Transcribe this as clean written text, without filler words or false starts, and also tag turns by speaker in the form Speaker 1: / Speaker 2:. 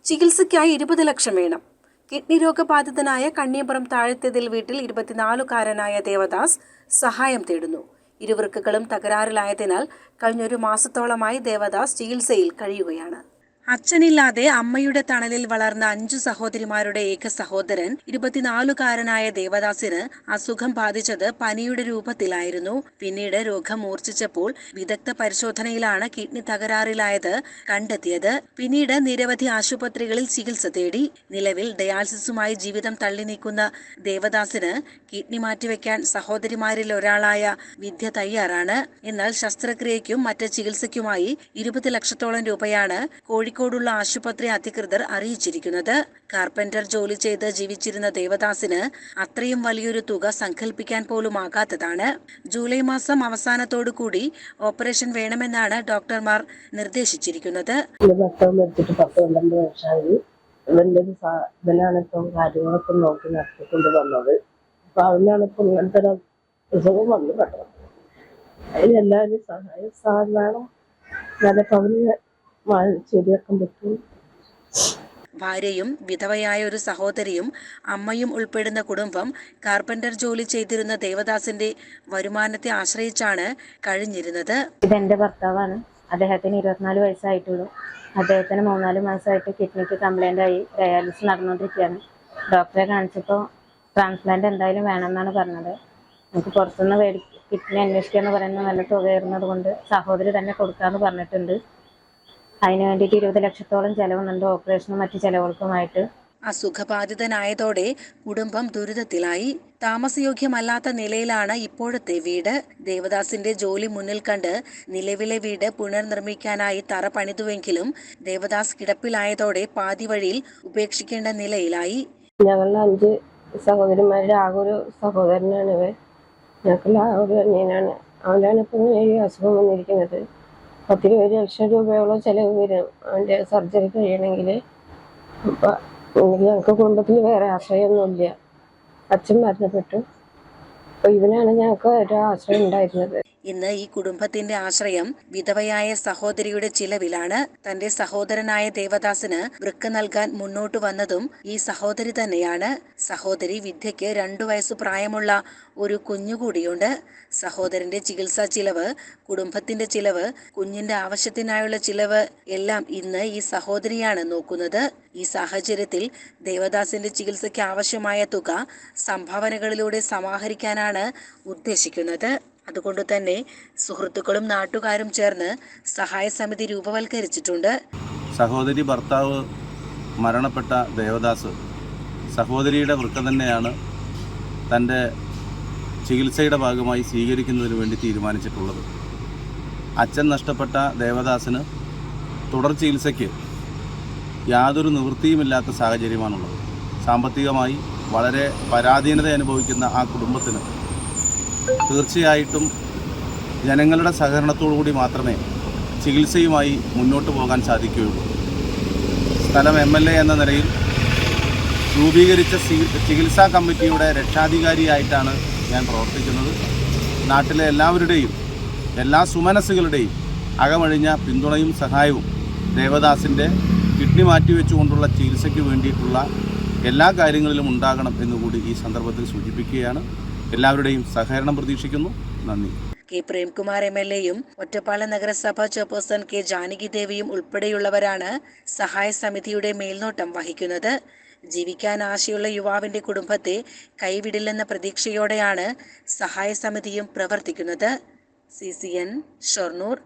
Speaker 1: ചികിത്സയ്ക്കായി 20 ലക്ഷം വേണം. കിഡ്നി രോഗബാധിതനായ കണ്ണിയമ്പുറം താഴത്തേതിൽ വീട്ടിൽ 24-കാരനായ ദേവദാസ് സഹായം തേടുന്നു. ഇരുവൃക്കകളും തകരാറിലായതിനാൽ കഴിഞ്ഞൊരു മാസത്തോളമായി ദേവദാസ് ചികിത്സയിൽ കഴിയുകയാണ്. അച്ഛനില്ലാതെ അമ്മയുടെ തണലിൽ വളർന്ന 5 സഹോദരിമാരുടെ ഏക സഹോദരൻ 24-കാരനായ ദേവദാസിന് അസുഖം ബാധിച്ചത് പനിയുടെ രൂപത്തിലായിരുന്നു. പിന്നീട് രോഗം മൂർച്ഛിച്ചപ്പോൾ വിദഗ്ധ പരിശോധനയിലാണ് കിഡ്നി തകരാറിലായത് കണ്ടെത്തിയത്. പിന്നീട് നിരവധി ആശുപത്രികളിൽ ചികിത്സ തേടി. നിലവിൽ ഡയാലിസിസുമായി ജീവിതം തള്ളി നീക്കുന്ന ദേവദാസിന് കിഡ്നി മാറ്റിവെക്കാൻ സഹോദരിമാരിൽ ഒരാളായ വിദ്യ തയ്യാറാണ്. എന്നാൽ ശസ്ത്രക്രിയയ്ക്കും മറ്റ് ചികിത്സയ്ക്കുമായി 20 ലക്ഷത്തോളം രൂപയാണ് കോഴിക്കോടുള്ള ആശുപത്രി അധികൃതർ അറിയിച്ചിരിക്കുന്നത്. കാർപ്പന്റർ ജോലി ചെയ്ത് ജീവിച്ചിരുന്ന ദേവദാസിന് അത്രയും വലിയൊരു തുക സങ്കല്പിക്കാൻ പോലും ആകാത്തതാണ്. ജൂലൈ മാസം അവസാനത്തോടു കൂടി ഓപ്പറേഷൻ വേണമെന്നാണ് ഡോക്ടർമാർ നിർദ്ദേശിച്ചിരിക്കുന്നത്.
Speaker 2: കാര്യങ്ങളൊക്കെ നോക്കി നടത്തിക്കൊണ്ട് വന്നത്. അപ്പൊ അവനാണ് ഇപ്പൊ ഇങ്ങനത്തെ അസുഖം വന്നു പെട്ടത്. അതിനെല്ലാവരും സഹായം വേണം. ഞാനപ്പോ അവന് ശരിയാക്കാൻ പറ്റും.
Speaker 1: ഭാര്യയും വിധവയായ ഒരു സഹോദരിയും അമ്മയും ഉൾപ്പെടുന്ന കുടുംബം കാർപ്പന്റർ ജോലി ചെയ്തിരുന്ന ദേവദാസിന്റെ വരുമാനത്തെ ആശ്രയിച്ചാണ് കഴിഞ്ഞിരുന്നത്.
Speaker 3: ഇതെന്റെ ഭർത്താവാണ്. അദ്ദേഹത്തിന് 24 വയസ്സായിട്ടുള്ളൂ. അദ്ദേഹത്തിന് 3-4 മാസമായിട്ട് കിഡ്നിക്ക് കംപ്ലൈന്റ് ആയി ഡയാലിസിസ് നടന്നുകൊണ്ടിരിക്കുകയാണ്. ഡോക്ടറെ കാണിച്ചപ്പോൾ ട്രാൻസ്പ്ലാന്റ് എന്തായാലും വേണമെന്നാണ് പറഞ്ഞത്. നമുക്ക് പുറത്തുനിന്ന് കിഡ്നി അന്വേഷിക്കുക എന്ന് പറയുന്നത് നല്ല തുകയായിരുന്നത് കൊണ്ട് സഹോദരി തന്നെ കൊടുക്കാമെന്ന് പറഞ്ഞിട്ടുണ്ട്. അതിനു വേണ്ടിയിട്ട് 20 ലക്ഷത്തോളം ചെലവുന്നുണ്ട്, ഓപ്പറേഷനും മറ്റു ചെലവുകൾക്കുമായിട്ട്.
Speaker 1: അസുഖബാധിതനായതോടെ കുടുംബം ദുരിതത്തിലായി. താമസയോഗ്യമല്ലാത്ത നിലയിലാണ് ഇപ്പോഴത്തെ വീട്. ദേവദാസിന്റെ ജോലി മുന്നിൽ കണ്ട് നിലവിലെ വീട് പുനർനിർമ്മിക്കാനായി തറ പണിതുവെങ്കിലും ദേവദാസ് കിടപ്പിലായതോടെ പാതി വഴിയിൽ ഉപേക്ഷിക്കേണ്ട നിലയിലായി.
Speaker 2: ഞങ്ങളുടെ 5 സഹോദരിമാരുടെ ആകെ ഒരു സഹോദരനാണ് ഇവൻ. ഞങ്ങൾക്കുള്ള ആ ഒരു അനിയനാണ്. അവനാണ് ഇപ്പം ഈ അസുഖം വന്നിരിക്കുന്നത്. 10-20 ലക്ഷം രൂപയോളം ചെലവ് വരും അവൻ്റെ സർജറി കഴിയണമെങ്കിൽ. അപ്പം ഞങ്ങൾക്ക് കുടുംബത്തിൽ വേറെ ആശ്രയമൊന്നുമില്ല. അച്ഛൻ മരണപ്പെട്ടു. അപ്പോൾ ഇവനാണ് ഞങ്ങൾക്ക് ഒരു ആശ്രയം ഉണ്ടായിരുന്നത്.
Speaker 1: ഇന്ന് ഈ കുടുംബത്തിന്റെ ആശ്രയം വിധവയായ സഹോദരിയുടെ ചിലവിലാണ്. തന്റെ സഹോദരനായ ദേവദാസിന് വൃക്ക നൽകാൻ മുന്നോട്ട് വന്നതും ഈ സഹോദരി തന്നെയാണ്. സഹോദരി വിദ്യയ്ക്ക് 2 വയസ്സു പ്രായമുള്ള ഒരു കുഞ്ഞുകൂടിയുണ്ട്. സഹോദരന്റെ ചികിത്സാ ചിലവ്, കുടുംബത്തിന്റെ ചിലവ്, കുഞ്ഞിന്റെ ആവശ്യത്തിനായുള്ള ചിലവ് എല്ലാം ഇന്ന് ഈ സഹോദരിയാണ് നോക്കുന്നത്. ഈ സാഹചര്യത്തിൽ ദേവദാസിന്റെ ചികിത്സയ്ക്ക് ആവശ്യമായ തുക സംഭാവനകളിലൂടെ സമാഹരിക്കാനാണ് ഉദ്ദേശിക്കുന്നത്. അതുകൊണ്ട് തന്നെ സുഹൃത്തുക്കളും നാട്ടുകാരും ചേർന്ന് സഹായ സമിതി രൂപവൽക്കരിച്ചിട്ടുണ്ട്.
Speaker 4: സഹോദരി ഭർത്താവ് മരണപ്പെട്ട ദേവദാസ് സഹോദരിയുടെ വൃക്ക തന്നെയാണ് തൻ്റെ ചികിത്സയുടെ ഭാഗമായി സ്വീകരിക്കുന്നതിന് വേണ്ടി തീരുമാനിച്ചിട്ടുള്ളത്. അച്ഛൻ നഷ്ടപ്പെട്ട ദേവദാസിന് തുടർ ചികിത്സയ്ക്ക് യാതൊരു നിവൃത്തിയുമില്ലാത്ത സാഹചര്യമാണുള്ളത്. സാമ്പത്തികമായി വളരെ പരാധീനത അനുഭവിക്കുന്ന ആ കുടുംബത്തിന് തീർച്ചയായിട്ടും ജനങ്ങളുടെ സഹകരണത്തോടു കൂടി മാത്രമേ ചികിത്സയുമായി മുന്നോട്ട് പോകാൻ സാധിക്കുകയുള്ളൂ. സ്ഥലം MLA എന്ന നിലയിൽ രൂപീകരിച്ച ചികിത്സാ കമ്മിറ്റിയുടെ രക്ഷാധികാരിയായിട്ടാണ് ഞാൻ പ്രവർത്തിക്കുന്നത്. നാട്ടിലെ എല്ലാവരുടെയും എല്ലാ സുമനസ്സുകളുടെയും അകമഴിഞ്ഞ പിന്തുണയും സഹായവും ദേവദാസിൻ്റെ കിഡ്നി മാറ്റിവെച്ചുകൊണ്ടുള്ള ചികിത്സയ്ക്ക് വേണ്ടിയിട്ടുള്ള എല്ലാ കാര്യങ്ങളിലും ഉണ്ടാകണം എന്നുകൂടി ഈ സന്ദർഭത്തിൽ സൂചിപ്പിക്കുകയാണ്. എല്ലാവരുടെയും സഹകരണം പ്രതീക്ഷിക്കുന്നു. നന്ദി.
Speaker 1: കെ പ്രേംകുമാർ MLA-യും ഒറ്റപ്പാലം നഗരസഭ ചെയർപേഴ്സൺ കെ ജാനകി ദേവിയും ഉൾപ്പെടെയുള്ളവരാണ് സഹായ സമിതിയുടെ മേൽനോട്ടം വഹിക്കുന്നത്. ജീവിക്കാൻ ആശയുള്ള യുവാവിന്റെ കുടുംബത്തെ കൈവിടില്ലെന്ന പ്രതീക്ഷയോടെയാണ് സഹായ സമിതിയും പ്രവർത്തിക്കുന്നത്. CCN ഷൊർണൂർ.